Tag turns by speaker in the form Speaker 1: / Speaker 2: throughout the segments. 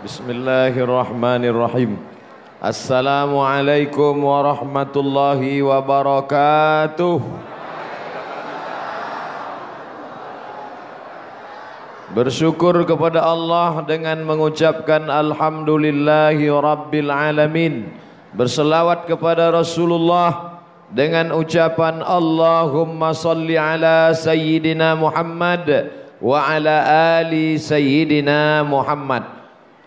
Speaker 1: Bismillahirrahmanirrahim. Assalamualaikum warahmatullahi wabarakatuh. Bersyukur kepada Allah dengan mengucapkan Alhamdulillahi Rabbil Alamin. Berselawat kepada Rasulullah dengan ucapan Allahumma salli ala Sayyidina Muhammad wa ala ali Sayyidina Muhammad.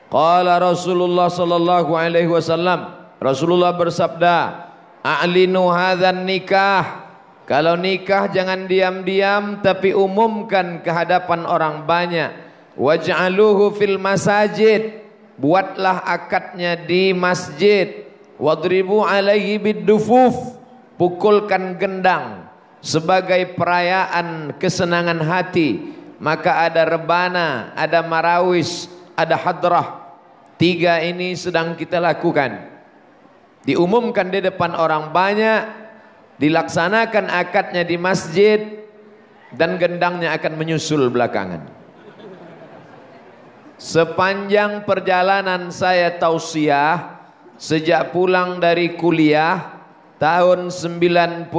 Speaker 1: Qala Rasulullah sallallahu alaihi wasallam, Rasulullah bersabda, a'linu hadzan nikah. Kalau nikah jangan diam-diam tapi umumkan ke hadapan orang banyak. Waj'aluhu fil masajid. Buatlah akadnya di masjid. Wadribu alaihi biddufuf. Pukulkan gendang sebagai perayaan kesenangan hati. Maka ada rebana, ada marawis, ada hadrah. 3 ini sedang kita lakukan. Diumumkan di depan orang banyak, dilaksanakan akadnya di masjid, dan gendangnya akan menyusul belakangan. Sepanjang perjalanan saya tausiah, sejak pulang dari kuliah, tahun 98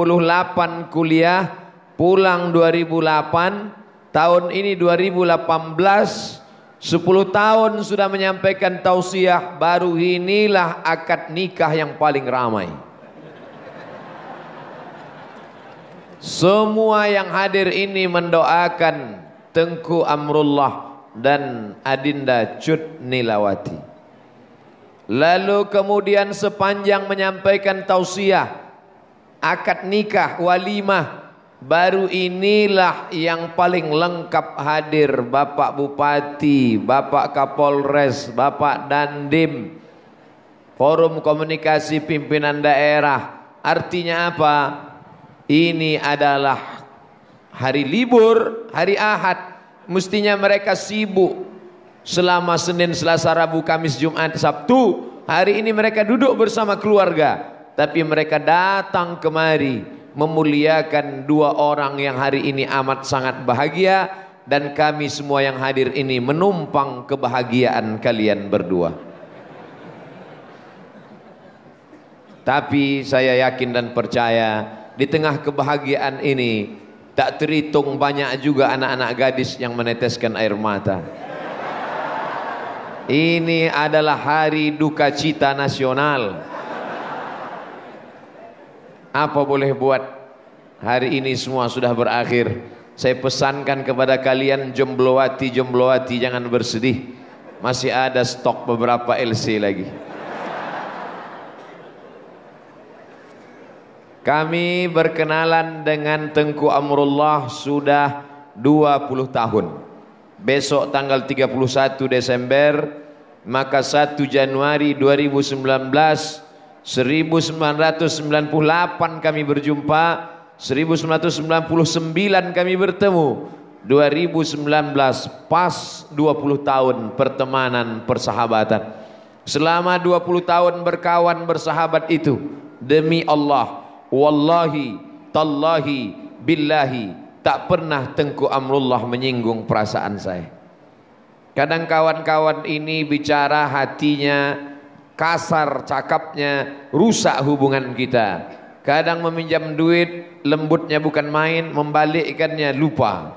Speaker 1: kuliah, pulang 2008, tahun ini 2018, 10 tahun sudah menyampaikan tausiah, baru inilah akad nikah yang paling ramai. Semua yang hadir ini mendoakan Tengku Amrullah dan Adinda Cut Nilawati. Lalu kemudian sepanjang menyampaikan tausiah, akad nikah, walimah, baru inilah yang paling lengkap hadir Bapak Bupati, Bapak Kapolres, Bapak Dandim, Forum Komunikasi Pimpinan Daerah. Artinya apa? Ini adalah hari libur, hari Ahad. Mestinya mereka sibuk selama Senin, Selasa, Rabu, Kamis, Jumat, Sabtu. Hari ini mereka duduk bersama keluarga, tapi mereka datang kemari memuliakan 2 orang yang hari ini amat sangat bahagia, dan kami semua yang hadir ini menumpang kebahagiaan kalian berdua. Tapi saya yakin dan percaya di tengah kebahagiaan ini tak terhitung banyak juga anak-anak gadis yang meneteskan air mata. Ini adalah hari duka cita nasional. Apa boleh buat, hari ini semua sudah berakhir. Saya pesankan kepada kalian jomblowati jangan bersedih. Masih ada stok beberapa LC lagi. Kami berkenalan dengan Tengku Amrullah sudah 20 tahun. Besok tanggal 31 Desember, maka 1 Januari 2019, 1998 kami berjumpa, 1999 kami bertemu, 2019 pas 20 tahun pertemanan persahabatan. Selama 20 tahun berkawan bersahabat itu, demi Allah, wallahi, tallahi, billahi, tak pernah Tengku Amrullah menyinggung perasaan saya. Kadang kawan-kawan ini bicara hatinya kasar, cakapnya rusak hubungan kita. Kadang meminjam duit, lembutnya bukan main, membalikkannya lupa.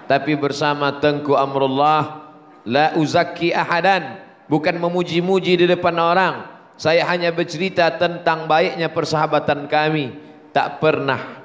Speaker 1: Tapi bersama Tengku Amrullah, la uzakki ahadan, bukan memuji-muji di depan orang. Saya hanya bercerita tentang baiknya persahabatan kami. Tak pernah.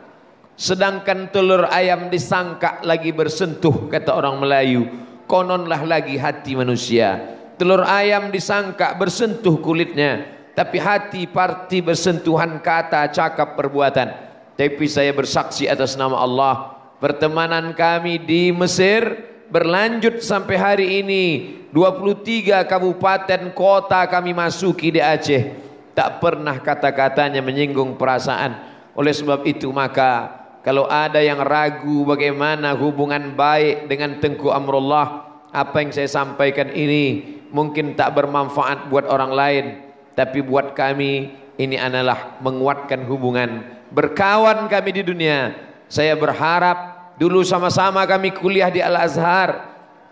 Speaker 1: Sedangkan telur ayam disangka lagi bersentuh, kata orang Melayu. Kononlah lagi hati manusia. Telur ayam disangka bersentuh kulitnya, tapi hati parti bersentuhan kata, cakap, perbuatan. Tapi saya bersaksi atas nama Allah, pertemanan kami di Mesir berlanjut sampai hari ini. 23 kabupaten kota kami masuki di Aceh. Tak pernah kata-katanya menyinggung perasaan. Oleh sebab itu maka kalau ada yang ragu bagaimana hubungan baik dengan Tengku Amrullah, apa yang saya sampaikan ini mungkin tak bermanfaat buat orang lain, tapi buat kami ini adalah menguatkan hubungan berkawan kami di dunia. Saya berharap dulu sama-sama kami kuliah di Al-Azhar,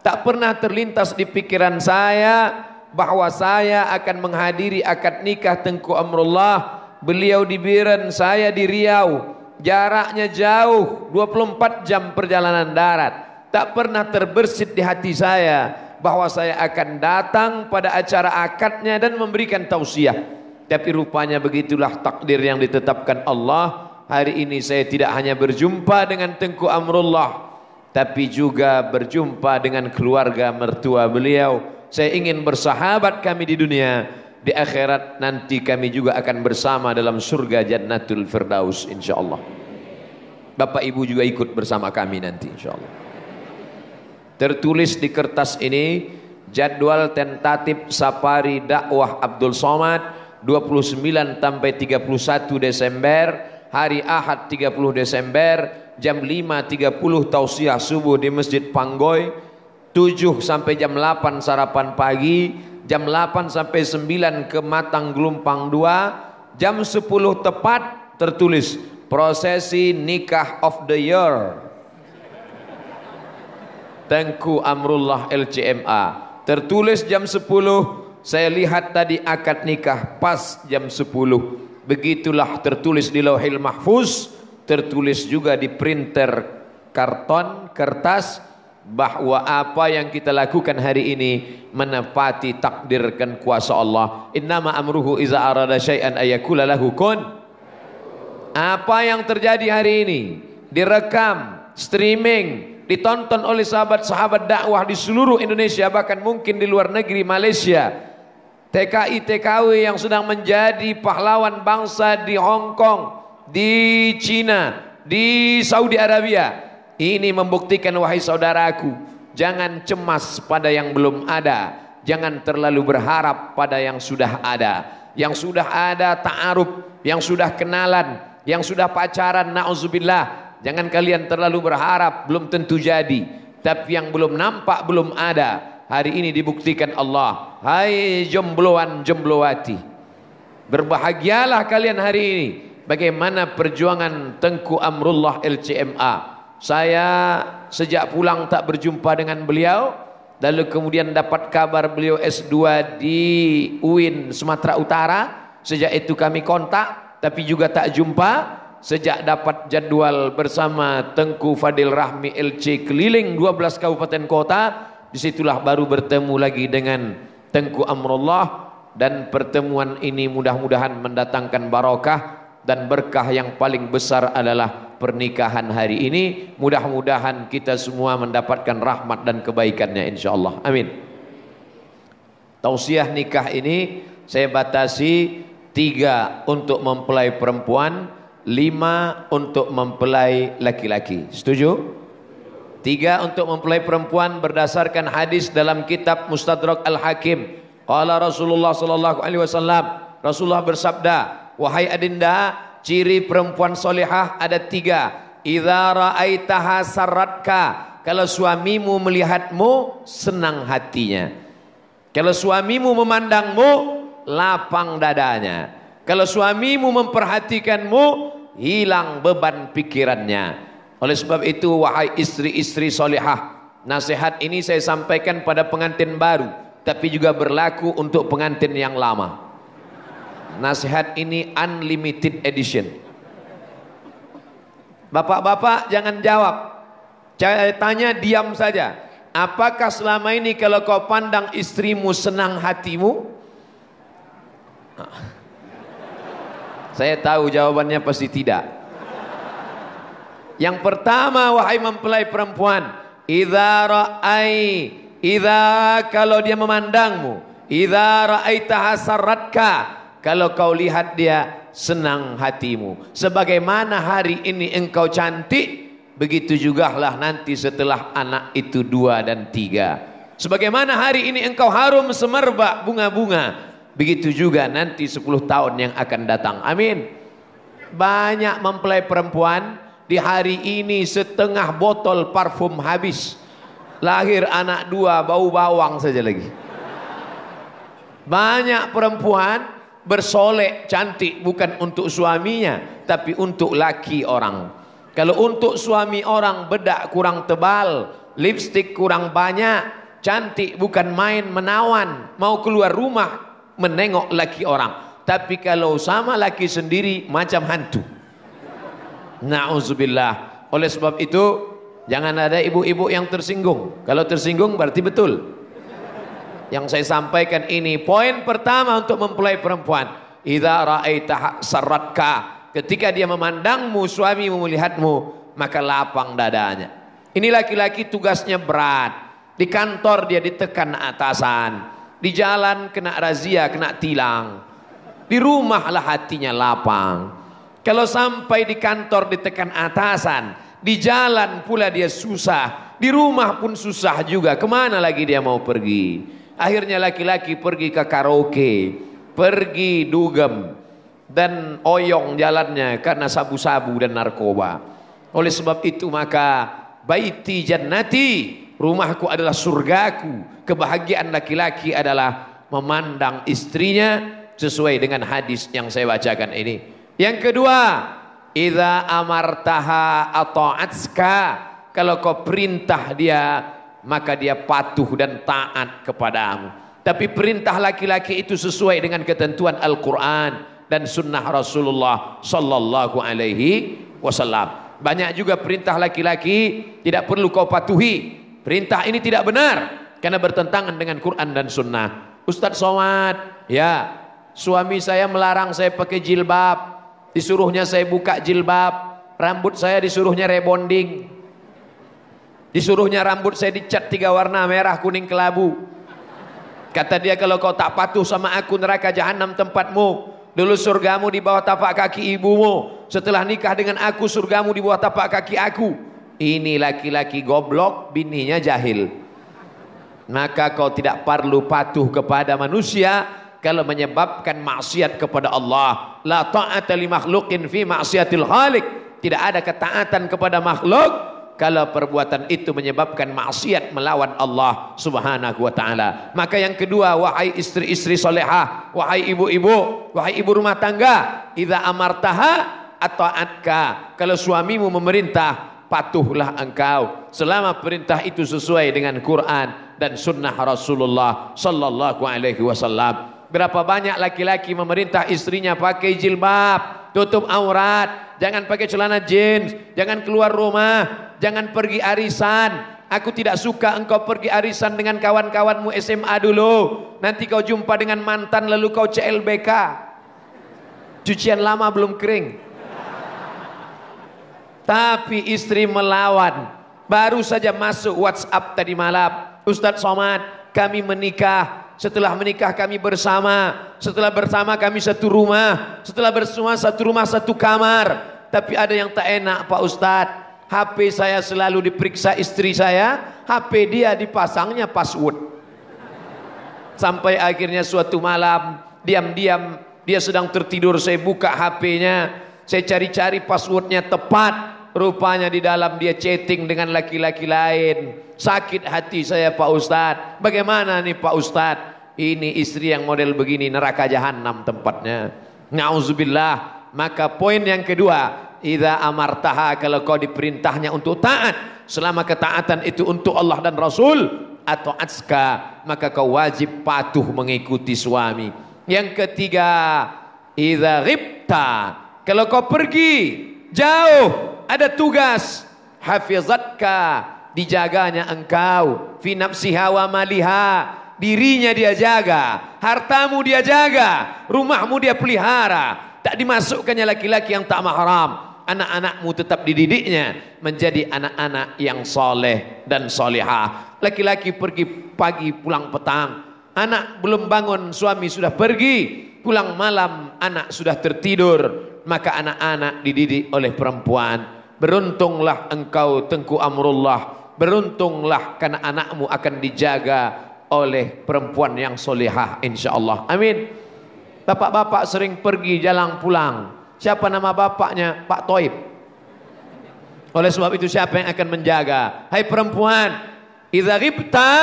Speaker 1: Tak pernah terlintas di pikiran saya bahwa saya akan menghadiri akad nikah Tengku Amrullah. Beliau di Biren, saya di Riau. Jaraknya jauh, 24 jam perjalanan darat. Tak pernah terbersit di hati saya bahwa saya akan datang pada acara akadnya dan memberikan tausiah. Tapi rupanya begitulah takdir yang ditetapkan Allah. Hari ini saya tidak hanya berjumpa dengan Tengku Amrullah, tapi juga berjumpa dengan keluarga mertua beliau. Saya ingin bersahabat kami di dunia, di akhirat nanti kami juga akan bersama dalam surga Jannatul Firdaus insyaallah. Bapak Ibu juga ikut bersama kami nanti insyaallah. Tertulis di kertas ini jadwal tentatif safari dakwah Abdul Somad 29 sampai 31 Desember, hari Ahad 30 Desember, jam 5.30 tausiah subuh di Masjid Panggoy, 7 sampai jam 8 sarapan pagi, jam 8 sampai 9 ke Matang Gelumpang 2, jam 10 tepat tertulis prosesi nikah of the year Tengku Amrullah LCMA. Tertulis jam 10, saya lihat tadi akad nikah pas jam 10. Begitulah tertulis di Lauhil Mahfuz, tertulis juga di printer karton, kertas, bahwa apa yang kita lakukan hari ini menepati takdirkan kuasa Allah. Innama amruhu iza arada syai'an ayakula lahu kun. Apa yang terjadi hari ini direkam, streaming, ditonton oleh sahabat-sahabat dakwah di seluruh Indonesia, bahkan mungkin di luar negeri, Malaysia, TKI TKW yang sedang menjadi pahlawan bangsa di Hong Kong, di Cina, di Saudi Arabia. Ini membuktikan, wahai saudaraku, jangan cemas pada yang belum ada, jangan terlalu berharap pada yang sudah ada. Yang sudah ada ta'aruf, yang sudah kenalan, yang sudah pacaran, na'udzubillah, jangan kalian terlalu berharap, belum tentu jadi. Tapi yang belum nampak, belum ada, hari ini dibuktikan Allah. Hai jombloan jomblowati, berbahagialah kalian hari ini. Bagaimana perjuangan Tengku Amrullah LCMA. Saya sejak pulang tak berjumpa dengan beliau, lalu kemudian dapat kabar beliau S2 di UIN Sumatera Utara. Sejak itu kami kontak, tapi juga tak jumpa. Sejak dapat jadwal bersama Tengku Fadil Rahmi LC keliling 12 kabupaten kota, disitulah baru bertemu lagi dengan Tengku Amrullah. Dan pertemuan ini mudah-mudahan mendatangkan barokah, dan berkah yang paling besar adalah pernikahan hari ini. Mudah-mudahan kita semua mendapatkan rahmat dan kebaikannya insyaallah. Amin. Tausiah nikah ini saya batasi 3 untuk mempelai perempuan, 5 untuk mempelai laki-laki. Setuju? 3 untuk mempelai perempuan berdasarkan hadis dalam kitab Mustadrak Al-Hakim. Qala Rasulullah sallallahu alaihi wasallam, Rasulullah bersabda, wahai adinda, ciri perempuan solehah ada 3. Idza ra'aitaha sarratka, kalau suamimu melihatmu senang hatinya. Kalau suamimu memandangmu lapang dadanya. Kalau suamimu memperhatikanmu hilang beban pikirannya. Oleh sebab itu wahai istri-istri solehah, nasihat ini saya sampaikan pada pengantin baru, tapi juga berlaku untuk pengantin yang lama. Nasihat ini unlimited edition. Bapak-bapak jangan jawab, saya tanya diam saja. Apakah selama ini kalau kau pandang istrimu senang hatimu? Saya tahu jawabannya pasti tidak. Yang pertama, wahai mempelai perempuan, kalau dia memandangmu, idza ra'aitaha sarratka, kalau kau lihat dia senang hatimu. Sebagaimana hari ini engkau cantik, begitu jugalah nanti setelah anak itu 2 dan 3. Sebagaimana hari ini engkau harum semerbak bunga-bunga, begitu juga nanti 10 tahun yang akan datang. Amin. Banyak mempelai perempuan di hari ini setengah botol parfum habis. Lahir anak 2 bau bawang saja lagi. Banyak perempuan bersolek cantik bukan untuk suaminya, tapi untuk laki orang. Kalau untuk suami orang bedak kurang tebal, lipstik kurang banyak, cantik bukan main, menawan, mau keluar rumah menengok laki orang. Tapi kalau sama laki sendiri macam hantu. Na'udzubillah. Oleh sebab itu jangan ada ibu-ibu yang tersinggung. Kalau tersinggung berarti betul. Yang saya sampaikan ini poin pertama untuk mempelai perempuan. Idza ra'aita sarratka, ketika dia memandangmu, suamimu melihatmu, maka lapang dadanya. Ini laki-laki tugasnya berat. Di kantor dia ditekan atasan, di jalan kena razia, kena tilang. Di rumah lah hatinya lapang. Kalau sampai di kantor ditekan atasan, di jalan pula dia susah, di rumah pun susah juga, kemana lagi dia mau pergi? Akhirnya laki-laki pergi ke karaoke, pergi dugem, dan oyong jalannya karena sabu-sabu dan narkoba. Oleh sebab itu maka baiti jannati, rumahku adalah surgaku. Kebahagiaan laki-laki adalah memandang istrinya sesuai dengan hadis yang saya bacakan ini. Yang kedua, idza amartaha ata'atska, kalau kau perintah dia maka dia patuh dan taat kepadamu. Tapi perintah laki-laki itu sesuai dengan ketentuan Al-Quran dan sunnah Rasulullah sallallahu alaihi wasallam. Banyak juga perintah laki-laki tidak perlu kau patuhi. Perintah ini tidak benar karena bertentangan dengan Quran dan sunnah. Ustadz Somad, ya, suami saya melarang saya pakai jilbab, disuruhnya saya buka jilbab, rambut saya disuruhnya rebonding, disuruhnya rambut saya dicat 3 warna, merah, kuning, kelabu. Kata dia, kalau kau tak patuh sama aku, neraka jahanam tempatmu. Dulu surgamu di bawah tapak kaki ibumu, setelah nikah dengan aku surgamu di bawah tapak kaki aku. Ini laki-laki goblok, bininya jahil. Maka kau tidak perlu patuh kepada manusia kalau menyebabkan maksiat kepada Allah. La ta'ata li makhluqin fi maksiatil khaliq. Tidak ada ketaatan kepada makhluk kalau perbuatan itu menyebabkan maksiat melawan Allah subhanahu wa ta'ala. Maka yang kedua, wahai istri-istri solehah, wahai ibu-ibu, wahai ibu rumah tangga, idza amartaha ata'atka, kalau suamimu memerintah, patuhlah engkau selama perintah itu sesuai dengan Quran dan sunnah Rasulullah sallallahu alaihi wasallam. Berapa banyak laki-laki memerintah istrinya pakai jilbab, tutup aurat, jangan pakai celana jeans, jangan keluar rumah, jangan pergi arisan. Aku tidak suka engkau pergi arisan dengan kawan-kawanmu SMA dulu. Nanti kau jumpa dengan mantan lalu kau CLBK. Cucian lama belum kering. Tapi istri melawan. Baru saja masuk WhatsApp tadi malam, Ustadz Somad, kami menikah. Setelah menikah kami bersama. Setelah bersama kami satu rumah. Setelah bersama satu rumah satu kamar. Tapi ada yang tak enak Pak Ustadz. HP saya selalu diperiksa istri saya. HP dia dipasangnya password. Sampai akhirnya suatu malam, diam-diam dia sedang tertidur, saya buka HP-nya, saya cari-cari passwordnya tepat. Rupanya di dalam dia chatting dengan laki-laki lain. Sakit hati saya Pak Ustadz. Bagaimana nih Pak Ustadz? Ini istri yang model begini, neraka jahanam tempatnya. Na'udzubillah. Maka poin yang kedua, idza amartaha, kalau kau diperintahnya untuk taat, selama ketaatan itu untuk Allah dan Rasul, atau atska, maka kau wajib patuh mengikuti suami. Yang ketiga, idza ghibta, kalau kau pergi jauh, ada tugas, hafizatka, dijaganya engkau, fi nafsiha wa maliha, dirinya dia jaga, hartamu dia jaga, rumahmu dia pelihara, tak dimasukkannya laki-laki yang tak mahram. Anak-anakmu tetap dididiknya menjadi anak-anak yang soleh dan solehah. Laki-laki pergi pagi pulang petang, anak belum bangun, suami sudah pergi, pulang malam anak sudah tertidur. Maka anak-anak dididik oleh perempuan. Beruntunglah engkau Tengku Amrullah, beruntunglah karena anakmu akan dijaga oleh perempuan yang solehah insyaallah. Amin. Bapak-bapak sering pergi jalan pulang, siapa nama bapaknya? Pak Toib. Oleh sebab itu siapa yang akan menjaga? Hai perempuan, idza ghibta,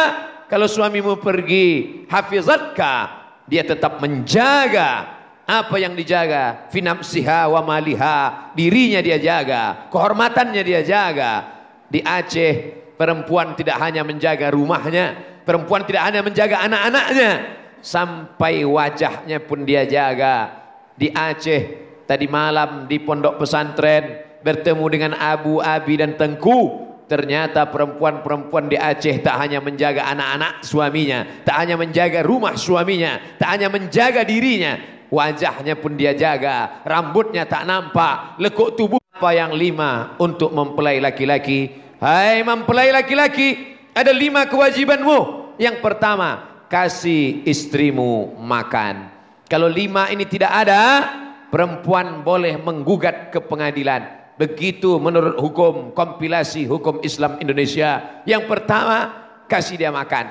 Speaker 1: kalau suamimu pergi, hafizatka, dia tetap menjaga. Apa yang dijaga? Fi nafsiha wa maliha, dirinya dia jaga, kehormatannya dia jaga. Di Aceh Perempuan tidak hanya menjaga rumahnya, perempuan tidak hanya menjaga anak-anaknya, sampai wajahnya pun dia jaga. Di Aceh tadi malam di pondok pesantren bertemu dengan Abu, Abi dan Tengku. Ternyata perempuan-perempuan di Aceh tak hanya menjaga anak-anak suaminya, tak hanya menjaga rumah suaminya, tak hanya menjaga dirinya, wajahnya pun dia jaga, rambutnya tak nampak, lekuk tubuh. Apa yang 5 untuk mempelai laki-laki? Hai mempelai laki-laki, ada 5 kewajibanmu. Yang pertama, kasih istrimu makan. Kalau 5 ini tidak ada, perempuan boleh menggugat ke pengadilan. Begitu menurut hukum, kompilasi hukum Islam Indonesia. Yang pertama, kasih dia makan.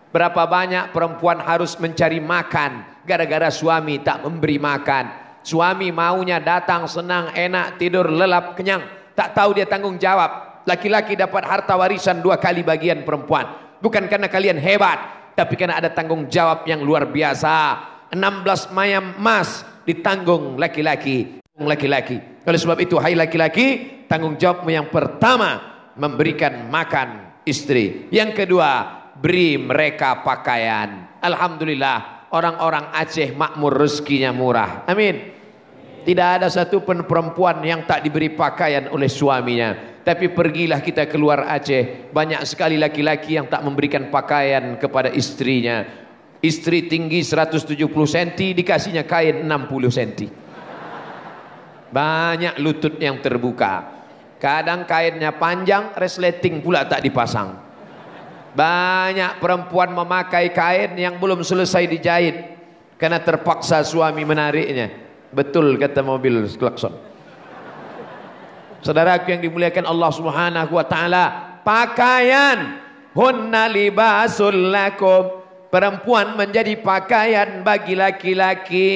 Speaker 1: Berapa banyak perempuan harus mencari makan gara-gara suami tak memberi makan. Suami maunya datang senang, enak, tidur, lelap, kenyang. Tak tahu dia tanggung jawab. Laki-laki dapat harta warisan 2 kali bagian perempuan. Bukan karena kalian hebat, tapi karena ada tanggung jawab yang luar biasa. 16 mayam emas ditanggung laki-laki. Oleh sebab itu, hai laki-laki, tanggung jawabmu yang pertama memberikan makan istri. Yang kedua, beri mereka pakaian. Alhamdulillah, orang-orang Aceh makmur, rezekinya murah. Amin. Tidak ada satu pun perempuan yang tak diberi pakaian oleh suaminya. Tapi pergilah kita keluar Aceh, banyak sekali laki-laki yang tak memberikan pakaian kepada istrinya. Istri tinggi 170 cm, dikasihnya kain 60 cm. Banyak lutut yang terbuka. Kadang kainnya panjang, resleting pula tak dipasang. Banyak perempuan memakai kain yang belum selesai dijahit karena terpaksa suami menariknya. Betul kata mobil klakson. Saudaraku yang dimuliakan Allah Subhanahu wa taala, pakaian hunna libasul lakum, perempuan menjadi pakaian bagi laki-laki,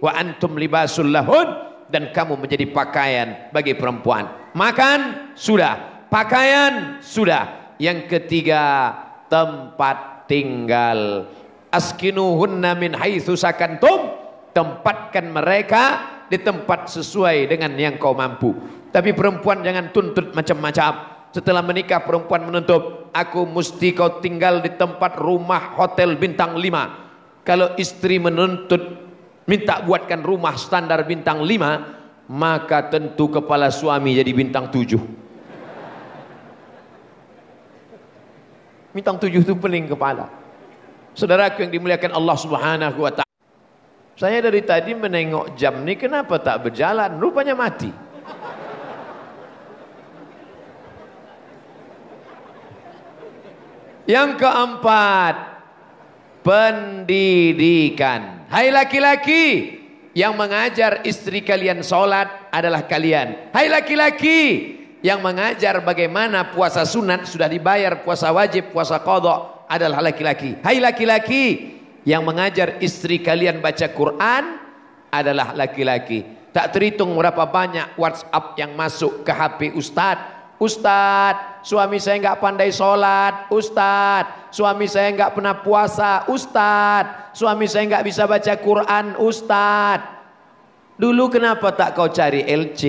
Speaker 1: wa antum libasul lahun, dan kamu menjadi pakaian bagi perempuan. Makan sudah, pakaian sudah. Yang ketiga, tempat tinggal. Askinuhunna min haitsu sakantum, tempatkan mereka di tempat sesuai dengan yang kau mampu. Tapi perempuan jangan tuntut macam-macam. Setelah menikah perempuan menuntut, aku mesti kau tinggal di tempat rumah hotel bintang 5. Kalau istri menuntut minta buatkan rumah standar bintang 5, maka tentu kepala suami jadi bintang 7. Bintang 7 itu pening kepala. Saudaraku yang dimuliakan Allah Subhanahu wa taala, saya dari tadi menengok jam ni, kenapa tak berjalan? Rupanya mati. Yang keempat, pendidikan. Hai laki-laki, yang mengajar istri kalian sholat adalah kalian. Hai laki-laki, yang mengajar bagaimana puasa sunat sudah dibayar, puasa wajib, puasa qadha adalah laki-laki. Hai laki-laki, yang mengajar istri kalian baca Quran adalah laki-laki. Tak terhitung berapa banyak WhatsApp yang masuk ke HP Ustadz. Ustadz, suami saya enggak pandai sholat. Ustadz, suami saya enggak pernah puasa. Ustadz, suami saya enggak bisa baca Quran. Ustadz, dulu kenapa tak kau cari LC?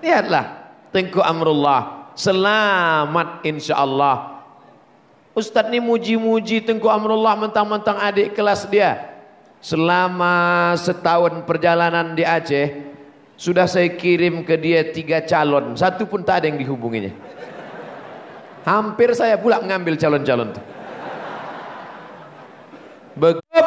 Speaker 1: Lihatlah, Tengku Amrullah selamat insyaallah. Ustadz ni muji-muji Tengku Amrullah mentang-mentang adik kelas dia. Selama setahun perjalanan di Aceh, sudah saya kirim ke dia 3 calon, satu pun tak ada yang dihubunginya. Hampir saya pula mengambil calon-calon itu. Begitu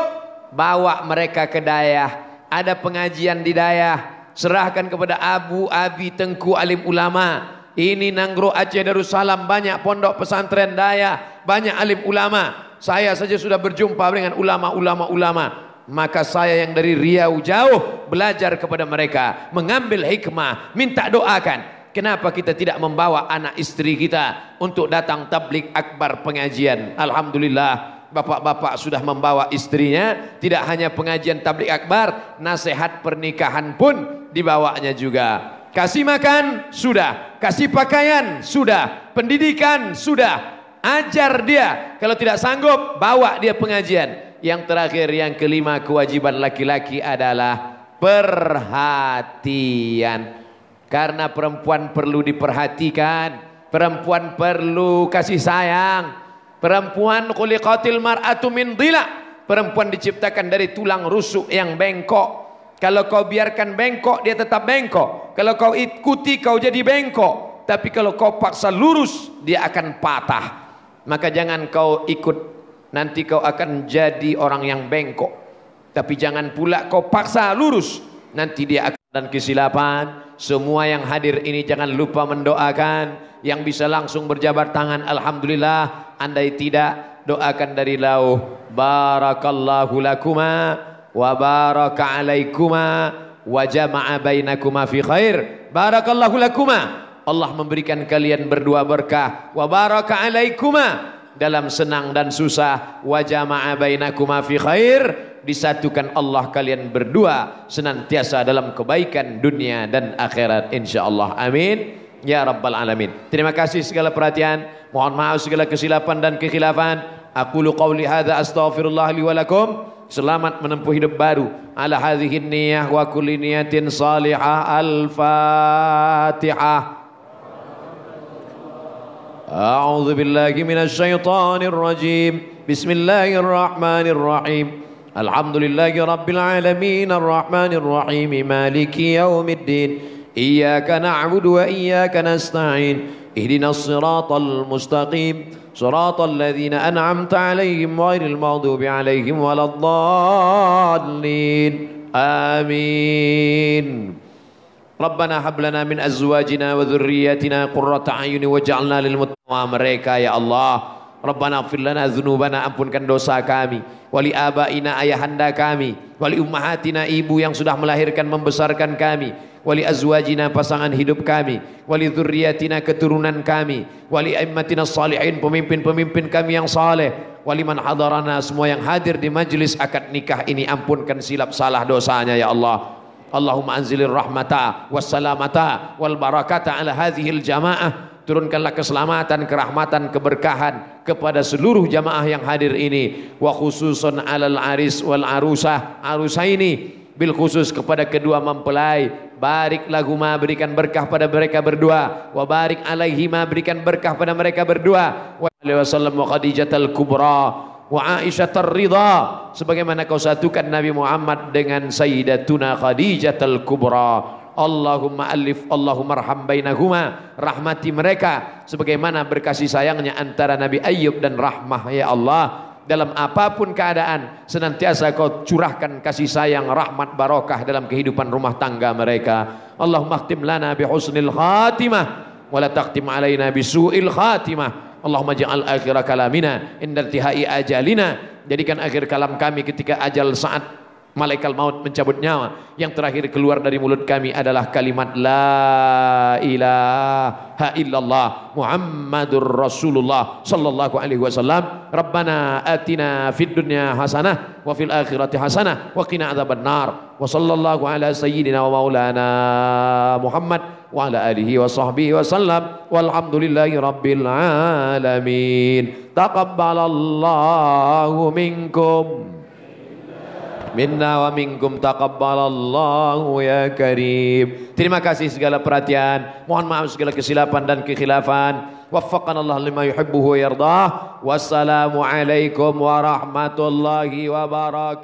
Speaker 1: bawa mereka ke Dayah, ada pengajian di Dayah, serahkan kepada Abu, Abi, Tengku, alim ulama. Ini Nanggro Aceh Darussalam, banyak pondok pesantren Dayah, banyak alim ulama. Saya saja sudah berjumpa dengan ulama-ulama. Maka saya yang dari Riau jauh belajar kepada mereka, mengambil hikmah, minta doakan. Kenapa kita tidak membawa anak istri kita untuk datang tablik akbar pengajian? Alhamdulillah, bapak-bapak sudah membawa istrinya. Tidak hanya pengajian tablik akbar, nasihat pernikahan pun dibawanya juga. Kasih makan sudah, kasih pakaian sudah, pendidikan sudah. Ajar dia, kalau tidak sanggup bawa dia pengajian. Yang terakhir, yang kelima, kewajiban laki-laki adalah perhatian. Karena perempuan perlu diperhatikan, perempuan perlu kasih sayang. Perempuan khuliqatil mar'atu min dhila. Perempuan diciptakan dari tulang rusuk yang bengkok. Kalau kau biarkan bengkok, dia tetap bengkok. Kalau kau ikuti, kau jadi bengkok. Tapi kalau kau paksa lurus, dia akan patah. Maka jangan kau ikut, nanti kau akan jadi orang yang bengkok. Tapi jangan pula kau paksa lurus, nanti dia akan dan kesilapan. Semua yang hadir ini jangan lupa mendoakan. Yang bisa langsung berjabat tangan, alhamdulillah. Andai tidak, doakan dari lauh. Barakallahu lakuma wa baraka alaikuma wa jama'a bainakuma fi khair. Barakallahu lakuma, Allah memberikan kalian berdua berkah. Wa baraka alaikuma, dalam senang dan susah. Wa jama'a bainakuma fi khair, disatukan Allah kalian berdua senantiasa dalam kebaikan dunia dan akhirat insyaallah. Amin ya rabbal alamin. Terima kasih segala perhatian, mohon maaf segala kesilapan dan kekhilafan. Aqulu qawli hadza astaghfirullah li wa lakum. Selamat menempuh hidup baru ala hadhihi niyyah wa kulli niyatin salihah. Al-Fatihah. A'udzu billahi minasy syaithanir rajim. Bismillahirrahmanirrahim. Alhamdulillahi rabbil alamin arrahmanir rahim maliki yaumiddin. Iyyaka na'budu wa iyyaka nasta'in. Ihdinas siratal mustaqim. Siratal ladzina an'amta 'alaihim ghairil maghdubi 'alaihim waladdallin. Amin. Rabbana hab lana min azwajina wa dhurriyyatina qurrata a'yun waj'alna lil muttaqin. Mereka ya Allah, Rabbana ighfir lana dzunubana, ampunkan dosa kami, wali abaina, ayahanda kami, wali ummahatina, ibu yang sudah melahirkan membesarkan kami, wali azwajina, pasangan hidup kami, wali dzurriyyatina, keturunan kami, wali aimmatina shalihin, pemimpin-pemimpin kami yang saleh, wali man hadarana, semua yang hadir di majlis akad nikah ini, ampunkan silap salah dosanya ya Allah. Allahumma anzilir rahmata wassalamata wal barakata ala hadhil jamaah. Turunkanlah keselamatan, kerahmatan, keberkahan kepada seluruh jamaah yang hadir ini, wa khususan alal aris wal arusah, arusaini, bil khusus kepada kedua mempelai. Barik lahuma, berikan berkah pada mereka berdua, wa barik alaihima, berikan berkah pada mereka berdua, wa alaihi wasallam wa khadijatal kubra wa Aisyah ridha, sebagaimana kau satukan Nabi Muhammad dengan Sayyidatuna Khadijatul Kubra. Allahumma alif, Allahumma arham bainahuma, rahmati mereka sebagaimana berkasih sayangnya antara Nabi Ayyub dan Rahmah ya Allah. Dalam apapun keadaan senantiasa kau curahkan kasih sayang, rahmat, barokah dalam kehidupan rumah tangga mereka. Allahumma khtim lana bi husnil khatimah wa la taqtim alaina bi su'il khatimah. Allahumma ja'al akhir kalamina inda intihai ajalina, jadikan akhir kalam kami ketika ajal saat malaikat maut mencabut nyawa, yang terakhir keluar dari mulut kami adalah kalimat la ilaha illallah Muhammadur Rasulullah sallallahu alaihi wasallam. Rabbana atina fid dunya hasanah wa fil akhirati hasanah wa qina adzabannar. Wa sallallahu ala sayyidina wa maulana Muhammad wa ala alihi wa sahbihi wa sallam. Walhamdulillahi rabbil alamin. Taqabbalallahu minkum minna wa minkum, taqabbalallahu ya karim. Terima kasih segala perhatian, mohon maaf segala kesilapan dan kekhilafan. Waffaqanallah lima yuhibbuhu wa yardah. Wassalamu alaikum warahmatullahi wabarakatuh.